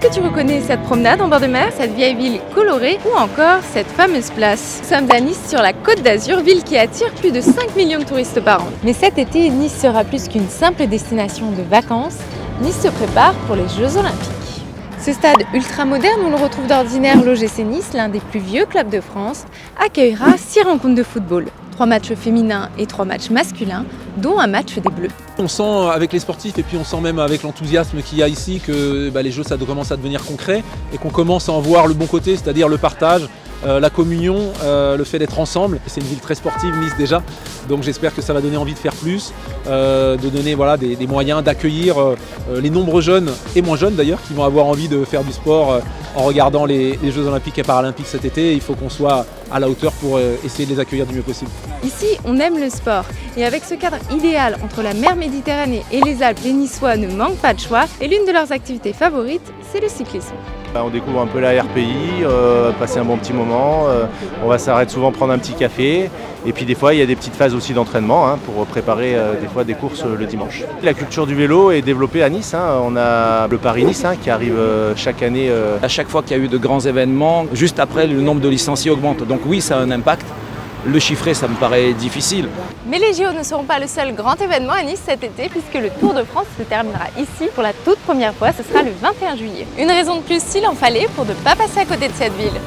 que tu reconnais cette promenade en bord de mer, cette vieille ville colorée ou encore cette fameuse place? Nous sommes à Nice sur la Côte d'Azur, ville qui attire plus de 5 millions de touristes par an. Mais cet été, Nice sera plus qu'une simple destination de vacances. Nice se prépare pour les Jeux Olympiques. Ce stade ultra moderne où l'on retrouve d'ordinaire l'OGC Nice, l'un des plus vieux clubs de France, accueillera 6 rencontres de football. 3 matchs féminins et 3 matchs masculins, dont un match des Bleus. On sent avec les sportifs et puis on sent même avec l'enthousiasme qu'il y a ici que les jeux ça commence à devenir concret et qu'on commence à en voir le bon côté, c'est-à-dire le partage, la communion, le fait d'être ensemble. C'est une ville très sportive, Nice déjà, donc j'espère que ça va donner envie de faire plus, de donner des moyens d'accueillir les nombreux jeunes et moins jeunes d'ailleurs qui vont avoir envie de faire du sport en regardant les Jeux Olympiques et Paralympiques cet été. Il faut qu'on soit à la hauteur pour essayer de les accueillir du mieux possible. Ici, on aime le sport et avec ce cadre idéal entre la mer Méditerranée et les Alpes, les Niçois ne manquent pas de choix et l'une de leurs activités favorites, c'est le cyclisme. On découvre un peu la RPI, passer un bon petit moment, on va s'arrêter souvent prendre un petit café et puis des fois il y a des petites phases aussi d'entraînement pour préparer des fois des courses le dimanche. La culture du vélo est développée à Nice, on a le Paris-Nice qui arrive chaque année. À chaque fois qu'il y a eu de grands événements, juste après le nombre de licenciés augmente, donc oui ça a un impact. Le chiffrer, ça me paraît difficile. Mais les JO ne seront pas le seul grand événement à Nice cet été puisque le Tour de France se terminera ici pour la toute première fois, ce sera le 21 juillet. Une raison de plus s'il en fallait pour ne pas passer à côté de cette ville.